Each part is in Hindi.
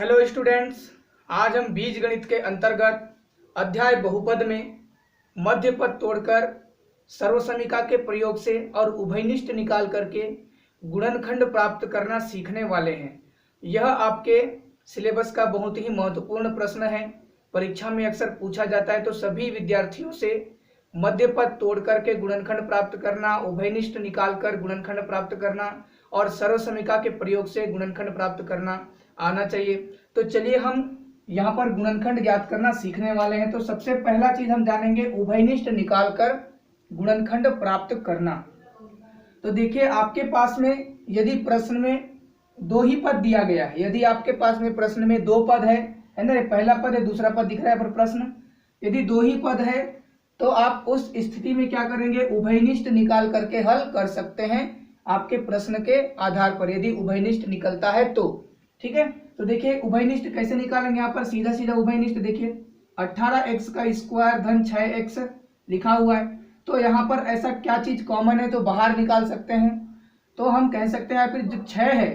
हेलो स्टूडेंट्स, आज हम बीजगणित के अंतर्गत अध्याय बहुपद में मध्य पद तोड़कर सर्वसमीका के प्रयोग से और उभयनिष्ठ निकाल करके गुणनखंड प्राप्त करना सीखने वाले हैं। यह आपके सिलेबस का बहुत ही महत्वपूर्ण प्रश्न है। परीक्षा में अक्सर पूछा जाता है, तो सभी विद्यार्थियों से मध्य पद तोड़ करके गुणनखंड प्राप्त करना, उभयनिष्ठ निकाल कर गुणनखंड प्राप्त करना और सर्वसमीका के प्रयोग से गुणनखंड प्राप्त करना आना चाहिए। तो चलिए हम यहाँ पर गुणनखंड ज्ञात करना सीखने वाले हैं। तो सबसे पहला चीज हम जानेंगे उभयनिष्ठ निकाल कर गुणनखंड प्राप्त करना। तो देखिए, आपके पास में यदि प्रश्न में दो ही पद दिया गया है, यदि आपके पास में प्रश्न में दो पद है ना, पहला पद है, दूसरा पद दिख रहा है पर प्रश्न यदि दो ही पद है तो आप उस स्थिति में क्या करेंगे, उभयनिष्ठ निकाल करके हल कर सकते हैं आपके प्रश्न के आधार पर, यदि उभयनिष्ठ निकलता है तो। ठीक है, तो देखिए उभयनिष्ठ कैसे निकालेंगे। यहाँ पर सीधा सीधा उभयनिष्ठ देखिए 18x का स्क्वायर धन 6x लिखा हुआ है, तो यहाँ पर ऐसा क्या चीज कॉमन है तो बाहर निकाल सकते हैं। तो हम कह सकते हैं फिर जो 6 है,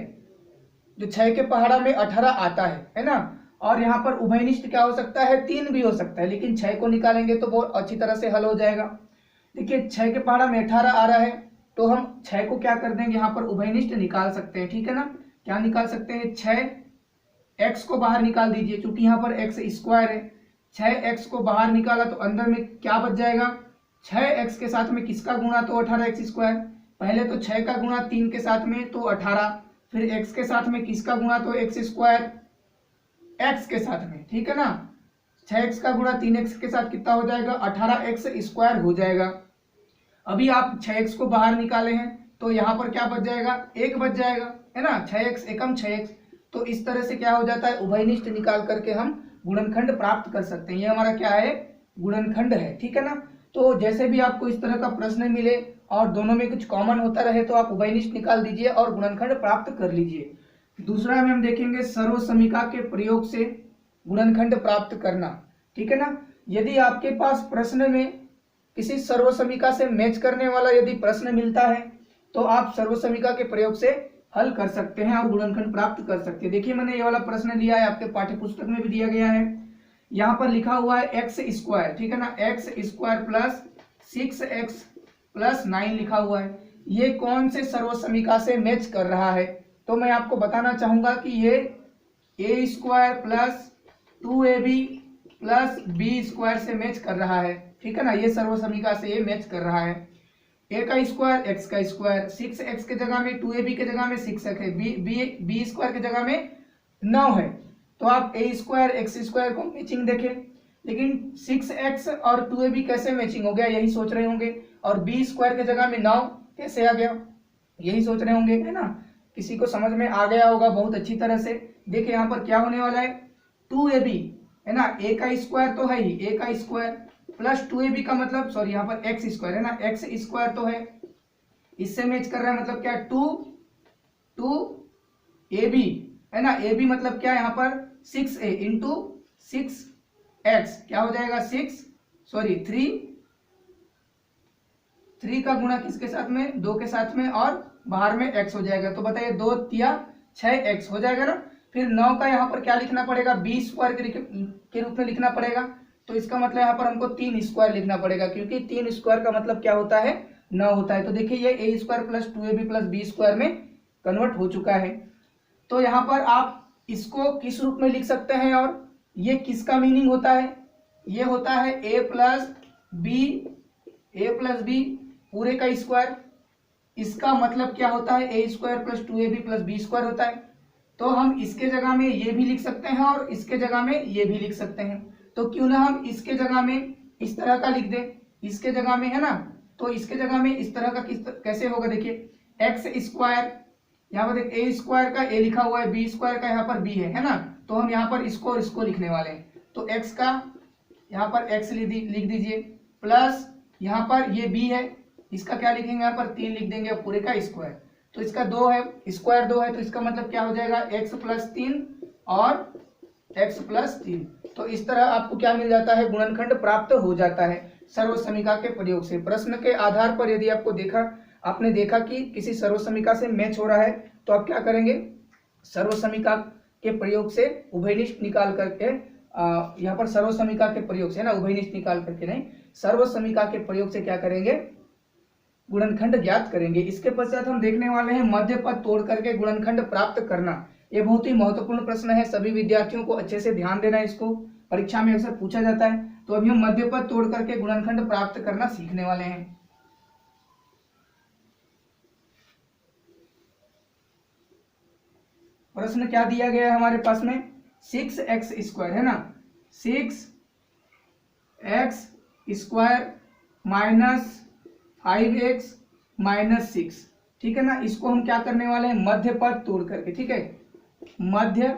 जो 6 के पहाड़ा में 18 आता है ना, और यहाँ पर उभयनिष्ठ क्या हो सकता है, 3 भी हो सकता है, लेकिन 6 को निकालेंगे तो बहुत अच्छी तरह से हल हो जाएगा। देखिए 6 के पहाड़ा में 18 आ रहा है, तो हम 6 को क्या कर देंगे, यहाँ पर उभयनिष्ठ निकाल सकते हैं। ठीक है ना, क्या निकाल सकते हैं, 6x को बाहर निकाल दीजिए, क्योंकि यहाँ पर x स्क्वायर है। 6x को बाहर निकाला तो अंदर में क्या बच जाएगा, 6x के साथ में किसका गुणा, तो 18x स्क्वायर। पहले तो 6 का गुणा 3 के साथ में तो 18, फिर x के साथ में किसका गुणा, तो x स्क्वायर x के साथ में। ठीक है ना, 6x का गुणा 3x के साथ कितना हो जाएगा, 18x स्क्वायर हो जाएगा। अभी आप 6x को बाहर निकाले हैं तो यहाँ पर क्या बच जाएगा, 1 बच जाएगा, है ना, 6x एकम 6x। तो इस तरह से क्या हो जाता है, उभयनिष्ठ निकाल करके हम गुणनखंड प्राप्त कर सकते हैं। ये हमारा क्या है, गुणनखंड है। ठीक है ना, तो जैसे भी आपको इस तरह का प्रश्न मिले और दोनों में कुछ कॉमन होता रहे तो आप उभयनिष्ठ निकाल दीजिए और गुणनखंड प्राप्त कर लीजिए। दूसरा में हम देखेंगे सर्वसमीका के प्रयोग से गुणनखंड प्राप्त करना। ठीक है ना, यदि आपके पास प्रश्न में किसी सर्वसमीका से मैच करने वाला यदि प्रश्न मिलता है तो आप सर्वसमीका के प्रयोग से हल कर सकते हैं और गुणनखंड प्राप्त कर सकते हैं। देखिए मैंने ये वाला प्रश्न लिया है, आपके पाठ्य पुस्तक में भी दिया गया है। यहाँ पर लिखा हुआ है एक्स स्क्वायर, ठीक है ना, x square plus 6x plus 9 लिखा हुआ है। ये कौन से सर्वसमीका से मैच कर रहा है, तो मैं आपको बताना चाहूंगा कि ये a square plus 2ab plus b square से मैच कर रहा है। ठीक है ना, ये सर्वसमीका से ये मैच कर रहा है। a का स्क्वायर x का स्क्वायर, 6x के जगह में 2ab के जगह में 6x है, b स्क्वायर के जगह में 9 है, तो आप a स्क्वायर x स्क्वायर को मैचिंग देखें। लेकिन 6x और 2ab कैसे मैचिंग हो गया, यही सोच रहे होंगे, और b स्क्वायर के जगह में 9 कैसे आ गया, यही सोच रहे होंगे, है ना। किसी को समझ में आ गया होगा बहुत अच्छी तरह से। देखिए यहाँ पर क्या होने वाला है, 2ab है ना, a का स्क्वायर तो है ही, a का स्क्वायर प्लस 2ab का मतलब, सॉरी यहाँ पर x स्क्वायर है ना, x स्क्वायर तो है, इससे मैच कर रहा है, मतलब क्या, 2ab है ना, ab मतलब क्या है, यहाँ पर 6a इंटू 6x क्या हो जाएगा, 3 का गुणा किसके साथ में, 2 के साथ में, और बाहर में x हो जाएगा। तो बताइए 2 तिया 6x हो जाएगा ना। फिर 9 का यहाँ पर क्या लिखना पड़ेगा, b स्क्वायर के रूप में लिखना पड़ेगा, तो इसका मतलब यहाँ पर हमको 3 स्क्वायर लिखना पड़ेगा, क्योंकि 3 स्क्वायर का मतलब क्या होता है, 9 होता है। तो देखिए ये a square plus 2ab plus b square में कन्वर्ट हो चुका है। तो यहाँ पर आप इसको किस रूप में लिख सकते हैं, और ये किसका मीनिंग होता है, ये होता है a प्लस b पूरे का स्क्वायर। इसका मतलब क्या होता है, a square plus 2ab plus b square होता है। तो हम इसके जगह में ये भी लिख सकते हैं और इसके जगह में ये भी लिख सकते हैं। तो क्यों ना हम इसके जगह में इस तरह का लिख दें, इसके जगह में, है ना, तो इसके जगह में इस तरह का कैसे होगा, देखिए एक्स स्क्वायर, यहाँ पर a स्क्वायर का a लिखा हुआ है, b स्क्वायर का यहाँ पर b है ना, तो हम यहाँ पर इसको और इसको लिखने वाले हैं। तो x का यहाँ पर x लिख दीजिए, प्लस यहाँ पर ये b है, इसका क्या लिखेंगे, यहाँ पर 3 लिख देंगे पूरे का स्क्वायर। तो इसका 2 है, स्क्वायर 2 है, तो इसका मतलब क्या हो जाएगा, x प्लस 3 और x प्लस 3। तो इस तरह आपको क्या मिल जाता है, गुणनखंड प्राप्त हो जाता है सर्वसमीका के प्रयोग से। प्रश्न के आधार पर यदि आपने देखा कि किसी सर्वसमीका से मैच हो रहा है तो आप क्या करेंगे, सर्वसमीका के प्रयोग से उभयनिष्ठ निकाल करके यहाँ पर सर्वसमीका के प्रयोग से, है ना, उभयनिष्ठ निकाल करके नहीं, सर्वसमीका के प्रयोग से क्या करेंगे, गुणनखंड ज्ञात करेंगे। इसके पश्चात हम देखने वाले हैं मध्य पद तोड़ करके गुणनखंड प्राप्त करना। ये बहुत ही महत्वपूर्ण प्रश्न है, सभी विद्यार्थियों को अच्छे से ध्यान देना है, इसको परीक्षा में अक्सर पूछा जाता है। तो अभी हम मध्य पद तोड़ करके गुणनखंड प्राप्त करना सीखने वाले हैं। प्रश्न क्या दिया गया है हमारे पास में, 6x² है ना, 6x² माइनस 5x माइनस 6, ठीक है ना। इसको हम क्या करने वाले हैं, मध्य पद तोड़ करके, ठीक है, मध्य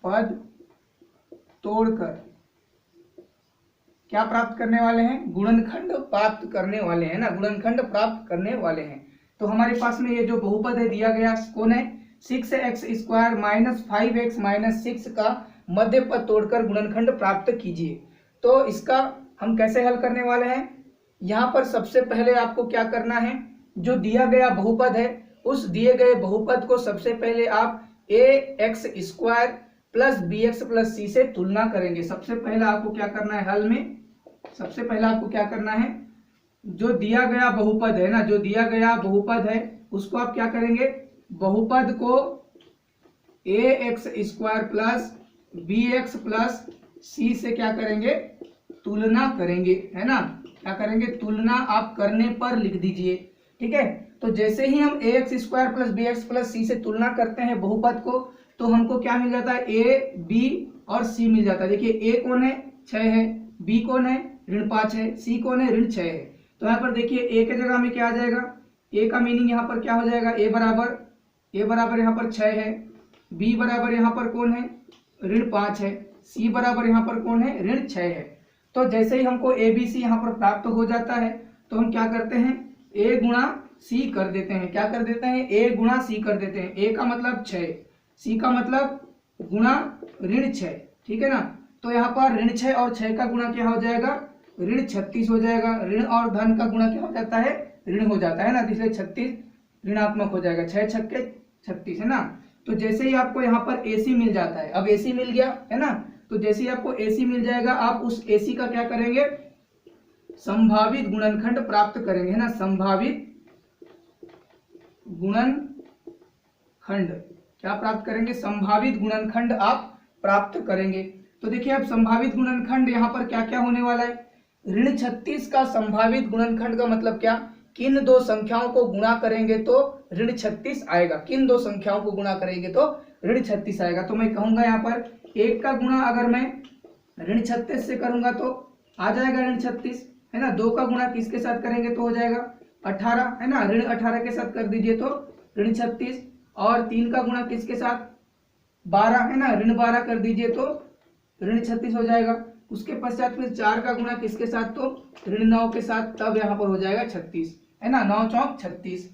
पद तोड़कर क्या प्राप्त करने वाले हैं, गुणनखंड प्राप्त करने वाले हैं ना, गुणनखंड प्राप्त करने वाले हैं। तो हमारे पास में ये जो बहुपद है दिया गया कौन है, 6x² माइनस 5x माइनस 6 का मध्य पद तोड़कर गुणनखंड प्राप्त कीजिए। तो इसका हम कैसे हल करने वाले हैं, यहाँ पर सबसे पहले आपको क्या करना है, जो दिया गया बहुपद है उस दिए गए बहुपद को सबसे पहले आप ax² plus bx plus c से तुलना करेंगे। सबसे पहला आपको क्या करना है, हल में सबसे पहला आपको क्या करना है, जो दिया गया बहुपद है ना, जो दिया गया बहुपद है उसको आप क्या करेंगे, बहुपद को ax² plus bx plus c से क्या करेंगे, तुलना करेंगे, है ना, क्या करेंगे, तुलना आप करने पर लिख दीजिए, ठीक है। तो जैसे ही हम ax² plus bx plus c से तुलना करते हैं बहुपद को, तो हमको क्या मिल जाता है, a b और c मिल जाता है। देखिए a कौन है, 6 है, b कौन है, ऋण 5 है, c कौन है, ऋण 6 है। तो यहाँ पर देखिए a के जगह में क्या आ जाएगा, a का मीनिंग यहाँ पर क्या हो जाएगा, a बराबर यहाँ पर 6 है, b बराबर यहाँ पर कौन है, ऋण 5 है, c बराबर यहाँ पर कौन है, ऋण 6 है। तो जैसे ही हमको a b c यहाँ पर प्राप्त हो जाता है, तो हम क्या करते हैं, a गुणा c कर देते हैं, क्या कर देते हैं, a गुणा c कर देते हैं। a का मतलब 6, c का मतलब गुणा ऋण 6, ठीक है ना। तो यहाँ पर ऋण 6 और 6 का गुणा क्या हो जाएगा, ऋण 36 हो जाएगा। ऋण और धन का गुणा क्या हो जाता है, ऋण हो जाता है ना, इसलिए 36 ऋणात्मक हो जाएगा, 6 छक्के 36, है ना। तो जैसे ही आपको यहाँ पर AC मिल जाता है, अब AC मिल गया है ना, तो जैसे ही आपको AC मिल जाएगा, आप उस AC का क्या करेंगे, संभावित गुणनखंड प्राप्त करेंगे, है ना, संभावित गुणनखंड क्या प्राप्त करेंगे, संभावित गुणनखंड आप प्राप्त करेंगे। तो देखिए अब संभावित गुणनखंड यहाँ पर क्या क्या होने वाला है, ऋण 36 का संभावित गुणनखंड का मतलब क्या, किन दो संख्याओं को गुणा करेंगे तो ऋण 36 आएगा, किन दो संख्याओं को गुणा करेंगे तो ऋण 36 आएगा। तो मैं कहूंगा यहाँ पर 1 का गुणा अगर मैं ऋण 36 से करूंगा तो आ जाएगा ऋण 36, है ना। 2 का गुणा किसके साथ करेंगे तो हो जाएगा 18, है ना, ऋण 18 के साथ कर दीजिए तो ऋण 36, और 3 का गुणा किसके साथ 12, है ना, ऋण 12 कर दीजिए तो ऋण 36 हो जाएगा। उसके पश्चात फिर 4 का गुणा किसके साथ तो ऋण 9 के साथ, तब यहाँ पर हो जाएगा 36, है ना, 9 चौक 36,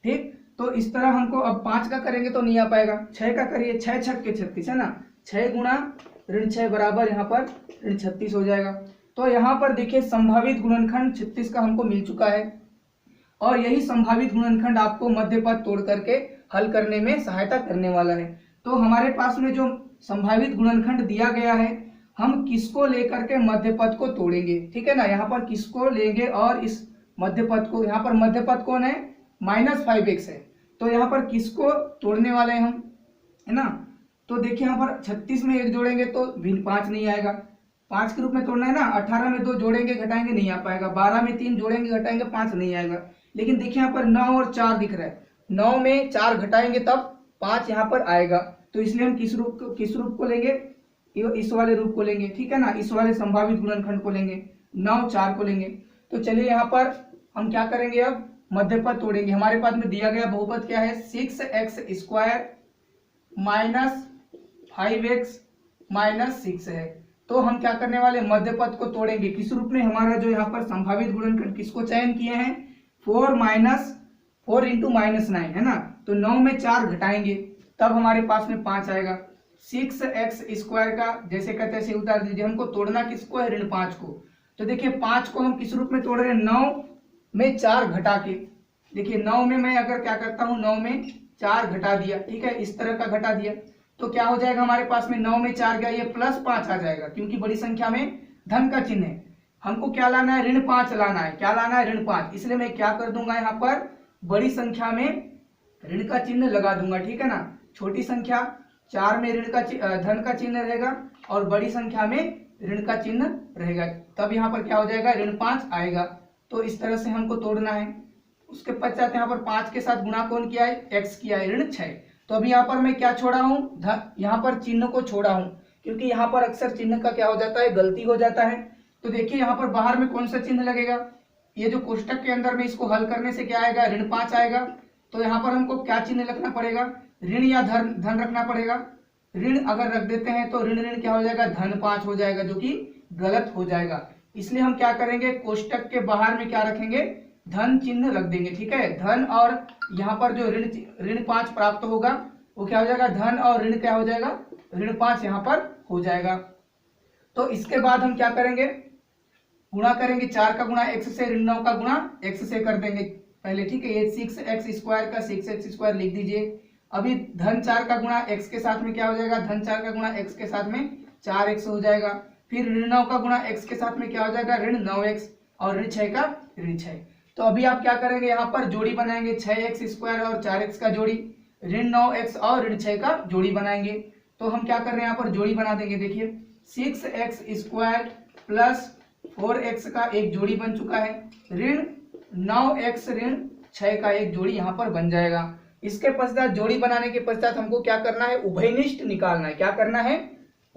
ठीक। तो इस तरह हमको अब 5 का करेंगे तो नहीं आ पाएगा, 6 का करिए, 6 छक्के 36, है ना, 6 गुणा ऋण 6 बराबर यहाँ पर ऋण 36 हो जाएगा। तो यहाँ पर देखिए संभावित गुणनखंड 36 का हमको मिल चुका है, और यही संभावित गुणनखंड आपको मध्य पद तोड़ करके हल करने में सहायता करने वाला है। तो हमारे पास में जो संभावित गुणनखंड दिया गया है, हम किसको लेकर के मध्य पद को तोड़ेंगे, ठीक है ना। यहाँ पर किसको लेंगे और इस मध्य पद को, यहाँ पर मध्य पद कौन है, -5x है, तो यहाँ पर किसको तोड़ने वाले हैं हम, है ना। तो देखिए यहाँ पर 36 में 1 जोड़ेंगे तो भिन्न 5 नहीं आएगा, 5 के रूप में तोड़ना है ना। 18 में 2 जोड़ेंगे घटाएंगे नहीं आ पाएगा, 12 में 3 जोड़ेंगे घटाएंगे 5 नहीं आएगा। लेकिन देखिए यहाँ पर 9 और 4 दिख रहा है, 9 में 4 घटाएंगे तब 5 यहाँ पर आएगा। तो इसलिए हम किस रूप को लेंगे, इस वाले रूप को लेंगे, ठीक है ना, इस वाले संभावित गुणनखंड को लेंगे, 9 4 को लेंगे। तो चलिए यहाँ पर हम क्या करेंगे, अब मध्य पद तोड़ेंगे। हमारे पास में दिया गया बहुपद क्या है, 6x² माइनस 5x माइनस 6 है। तो हम क्या करने वाले, मध्य पद को तोड़ेंगे किस रूप में, हमारा जो यहाँ पर संभावित गुणनखंड किसको चयन किए हैं, 4 × -9, है ना। तो 9 में 4 घटाएंगे तब हमारे पास में 5 आएगा। 6x² का जैसे कहते हैं उतार दीजिए, हमको तोड़ना किसको है, ऋण 5 को। तो देखिए 5 को हम किस रूप में तोड़ रहे हैं, 9 में 4 घटा के, देखिए 9 में मैं अगर क्या करता हूँ, 9 में 4 घटा दिया, ठीक है, इस तरह का घटा दिया, तो क्या हो जाएगा हमारे पास में 9 में 4 गया, ये +5 आ जाएगा, क्योंकि बड़ी संख्या में धन का चिन्ह है। हमको क्या लाना है, ऋण 5 लाना है। क्या लाना है, ऋण 5। इसलिए मैं क्या कर दूंगा, यहाँ पर बड़ी संख्या में ऋण का चिन्ह लगा दूंगा, ठीक है ना। छोटी संख्या 4 में धन का चिन्ह रहेगा और बड़ी संख्या में ऋण का चिन्ह रहेगा, तब यहाँ पर क्या हो जाएगा, ऋण 5 आएगा। तो इस तरह से हमको तोड़ना है। उसके पश्चात यहाँ पर 5 के साथ गुणा कौन किया है, x किया है, ऋण 6। तो अभी यहाँ पर मैं क्या छोड़ा हूँ, यहाँ पर चिन्ह को छोड़ा हूँ, क्योंकि यहाँ पर अक्सर चिन्ह का क्या हो जाता है, गलती हो जाता है। तो देखिए यहाँ पर बाहर में कौन सा चिन्ह लगेगा, ये जो कोष्टक के अंदर में इसको हल करने से क्या आएगा, ऋण 5 आएगा। तो यहाँ पर हमको क्या चिन्ह रखना पड़ेगा, ऋण या धन रखना पड़ेगा। ऋण अगर रख देते हैं तो ऋण ऋण क्या हो जाएगा, धन 5 हो जाएगा, जो कि गलत हो जाएगा। इसलिए हम क्या करेंगे, कोष्टक के बाहर में क्या रखेंगे, धन चिन्ह रख देंगे, ठीक है। धन और यहाँ पर जो ऋण 5 प्राप्त होगा वो क्या हो जाएगा, धन और ऋण क्या हो जाएगा, ऋण 5 यहाँ पर हो जाएगा। तो इसके बाद हम क्या करेंगे, गुणा करेंगे, 4 का गुणा x से, ऋण 9 का गुणा x से कर देंगे पहले, ठीक है। ये 6x² का 6x² लिख दीजिए। अभी धन 4 का गुणा x के साथ में क्या हो जाएगा, धन 4 का गुणा x के साथ में 4x हो जाएगा। फिर ऋण 9 का गुणा x के साथ में क्या हो जाएगा, ऋण 9x, और ऋण 6 का ऋण 6। तो अभी आप क्या करेंगे, यहाँ पर जोड़ी बनाएंगे, 6x² और 4x का जोड़ी, ऋण 9x और ऋण 6 का जोड़ी बनाएंगे। तो हम क्या कर रहे हैं, यहाँ पर जोड़ी बना देंगे। देखिए 6x² प्लस 4x का एक जोड़ी बन चुका है, ऋण 9x ऋण 6 का एक जोड़ी यहाँ पर बन जाएगा। इसके पश्चात जोड़ी बनाने के पश्चात हमको क्या करना है, उभयनिष्ठ निकालना है। क्या करना है,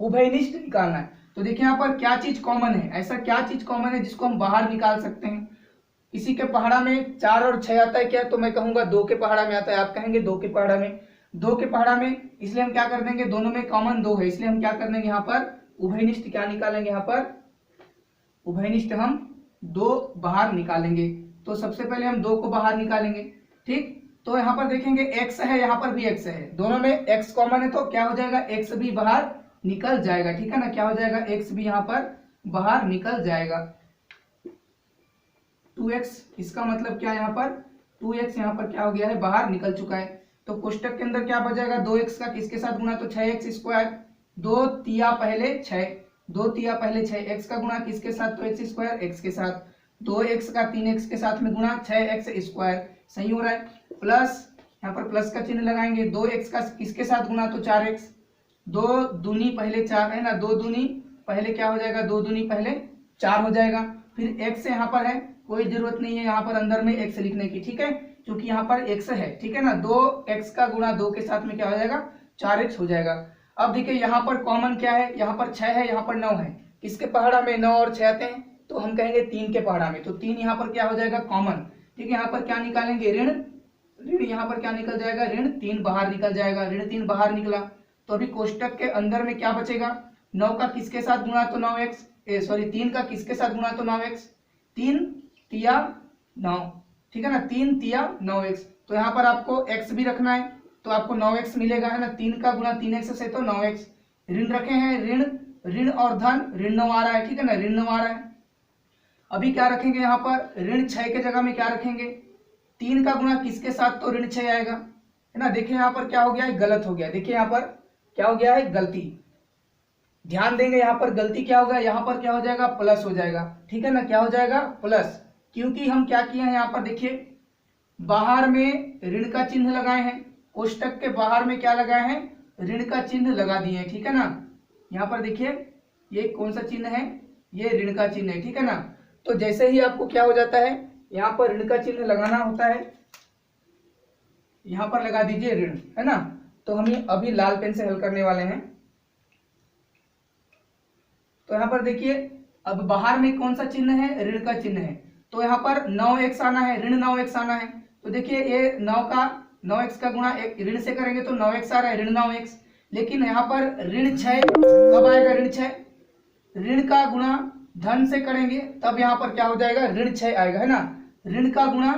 उभयनिष्ठ निकालना है। तो देखिए यहाँ पर क्या चीज कॉमन है, ऐसा क्या चीज कॉमन है जिसको हम बाहर निकाल सकते हैं। किसी के पहाड़ा में 4 और 6 आता है क्या, तो मैं कहूंगा 2 के पहाड़ा में आता है, आप कहेंगे 2 के पहाड़ा में, 2 के पहाड़ा में। इसलिए हम क्या कर देंगे, दोनों में कॉमन 2 है, इसलिए हम क्या कर देंगे, यहाँ पर उभयनिष्ठ क्या निकालेंगे, यहाँ पर उभयनिष्ठ हम 2 बाहर निकालेंगे। तो सबसे पहले हम 2 को बाहर निकालेंगे, ठीक। तो यहाँ पर देखेंगे x है, यहाँ पर भी x है, दोनों में x कॉमन है, तो क्या हो जाएगा, x भी बाहर निकल जाएगा, ठीक है ना। क्या हो जाएगा, x भी यहाँ पर बाहर निकल जाएगा। 2x, इसका मतलब क्या, यहाँ पर 2x यहाँ पर क्या हो गया है, बाहर निकल चुका है। तो कोष्टक के अंदर क्या बचेगा, 2x का किसके साथ गुणा, तो 6x², 2 तिया पहले 6, 2 तिया पहले 6, x का गुणा किसके साथ, तो x² x के साथ, 2x का 3x के साथ में गुणा 6x², सही हो रहा है। प्लस यहाँ पर प्लस का चिन्ह लगाएंगे, 2x का किसके साथ गुणा, तो 4x, 2 दूनी पहले 4 है ना, 2 दूनी पहले क्या हो जाएगा, 2 दूनी पहले 4 हो जाएगा। फिर x यहाँ पर है, कोई जरूरत नहीं है यहाँ पर अंदर में x लिखने की, ठीक है, क्योंकि यहाँ पर x है, ठीक है ना। 2x का गुणा 2 के साथ में क्या हो जाएगा, 4x हो जाएगा। अब देखिए यहाँ पर कॉमन क्या है, यहाँ पर 6 है, यहाँ पर 9 है, किसके पहाड़ा में 9 और 6 आते हैं, तो हम कहेंगे 3 के पहाड़ा में। तो 3 यहाँ पर क्या हो जाएगा, कॉमन, ठीक है। यहाँ पर क्या निकालेंगे, ऋण यहाँ पर क्या निकल जाएगा, ऋण 3 बाहर निकल जाएगा, ऋण 3 बाहर निकला। तो अभी कोष्टक के अंदर में क्या बचेगा, 9 का किसके साथ गुणा, तो 9x, 3 का किसके साथ गुणा, तो 9x, 3 तिया 9, ठीक है ना, 3 तिया 9x। तो यहाँ पर आपको x भी रखना है, तो आपको 9x मिलेगा, है ना। 3 का गुणा 3x से तो 9x, ऋण रखे हैं, ऋण और धन, ऋण 9 आ रहा है, ठीक है ना, ऋण 9 आ रहा है। अभी क्या रखेंगे, यहाँ पर ऋण 6 के जगह में क्या रखेंगे, 3 का गुणा किसके साथ, तो ऋण 6 आएगा, है ना। देखिए यहाँ पर क्या हो गया है, गलत हो गया, देखिए यहाँ पर क्या हो गया है, गलती, ध्यान देंगे। यहाँ पर गलती क्या होगा, यहाँ पर क्या हो जाएगा, प्लस हो जाएगा, ठीक है ना, क्या हो जाएगा, प्लस, क्योंकि हम क्या किए हैं, यहाँ पर देखिए बाहर में ऋण का चिन्ह लगाए हैं, कोष्टक के बाहर में क्या लगाए हैं, ऋण का चिन्ह लगा दिए हैं, ठीक है ना। यहाँ पर देखिए ये कौन सा चिन्ह है, ये ऋण का चिन्ह है, ठीक है ना। तो जैसे ही आपको क्या हो जाता है, यहाँ पर ऋण का चिन्ह लगाना होता है, यहाँ पर लगा दीजिए ऋण, है ना। तो हम ये अभी लाल पेन से हल करने वाले हैं। तो यहाँ पर देखिए अब बाहर में कौन सा चिन्ह है, ऋण का चिन्ह है, तो यहाँ पर 9x आना है, ऋण 9x आना है। तो देखिए ये 9x का गुणा ऋण से करेंगे तो 9x आ रहा है, ऋण 9x। लेकिन यहाँ पर ऋण 6 कब आएगा, ऋण 6, ऋण का गुणा धन से करेंगे तब यहाँ पर क्या हो जाएगा, ऋण 6 आएगा, है ना। ऋण का गुणा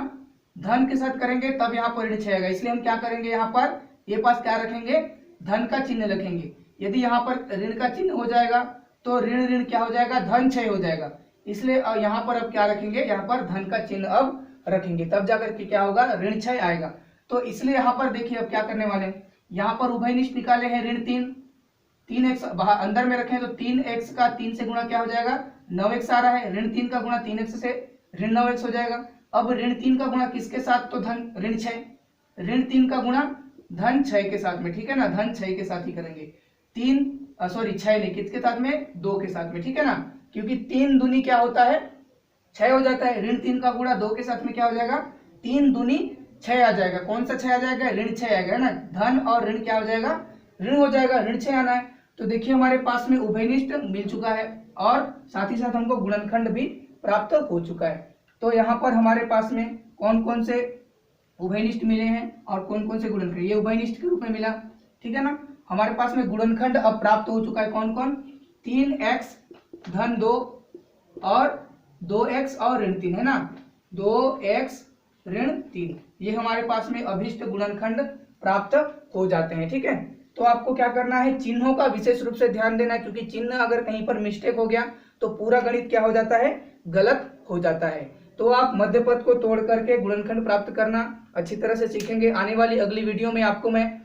धन के साथ करेंगे तब यहाँ पर ऋण 6 आएगा। इसलिए हम क्या करेंगे, यहाँ पर ये पास क्या रखेंगे, धन का चिन्ह रखेंगे। यदि यहाँ पर ऋण का चिन्ह हो जाएगा तो ऋण ऋण क्या हो जाएगा, धन 6 हो जाएगा। इसलिए यहाँ पर अब क्या रखेंगे, यहाँ पर धन का चिन्ह अब रखेंगे, तब जाकर के क्या होगा, ऋण 6 आएगा। तो इसलिए यहाँ पर देखिए अब क्या करने वाले हैं, यहाँ पर उभयनिष्ठ निकाले हैं ऋण 3, 3x अंदर में रखें तो 3x का 3 से गुणा क्या हो जाएगा, 9x आ रहा है। ऋण 3 का गुणा 3x से ऋण 9x हो जाएगा। अब ऋण 3 का गुणा किसके साथ, तो धन ऋण 6, ऋण 3 का गुणा धन 6 के साथ में, ठीक है ना, धन 6 के साथ ही करेंगे। 6 नहीं, किसके साथ में, 2 के साथ में, ठीक है ना, क्योंकि 3 दूनी क्या होता है, 6 हो जाता है। ऋण 3 का गुणा 2 के साथ में क्या हो जाएगा, 3 दूनी 6 आ जाएगा। कौन सा 6 आ जाएगा, ऋण 6 आएगा ना, धन और ऋण क्या हो जाएगा, ऋण हो जाएगा, ऋण 6 आना है। तो देखिए हमारे पास में उभयनिष्ठ मिल चुका है और साथ ही साथ हमको गुणनखंड भी प्राप्त हो चुका है। तो यहाँ पर हमारे पास में कौन कौन से उभयनिष्ठ मिले हैं और कौन कौन से गुणनखंड, ये उभयनिष्ठ के रूप में मिला, ठीक है ना। हमारे पास में गुणनखंड अब प्राप्त हो चुका है, कौन कौन, 3x धन 2 और 2x और ऋण 3 है ना, 2x ऋण 3, ये हमारे पास में अभिष्ट गुणनखंड प्राप्त हो जाते हैं, ठीक है। तो आपको क्या करना है, चिन्हों का विशेष रूप से ध्यान देना है, क्योंकि चिन्ह अगर कहीं पर मिस्टेक हो गया तो पूरा गणित क्या हो जाता है, गलत हो जाता है। तो आप मध्य पद को तोड़ करके गुणनखंड प्राप्त करना अच्छी तरह से सीखेंगे। आने वाली अगली वीडियो में आपको मैं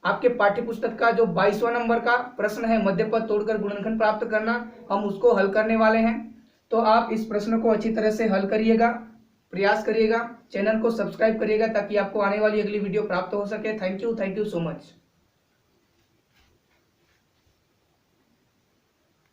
आपके पाठ्य पुस्तक का जो 22वां नंबर का प्रश्न है, मध्य पद तोड़कर गुणनखंड प्राप्त करना, हम उसको हल करने वाले हैं। तो आप इस प्रश्न को अच्छी तरह से हल करिएगा, प्रयास करिएगा, चैनल को सब्सक्राइब करिएगा ताकि आपको आने वाली अगली वीडियो प्राप्त हो सके। Thank you so much.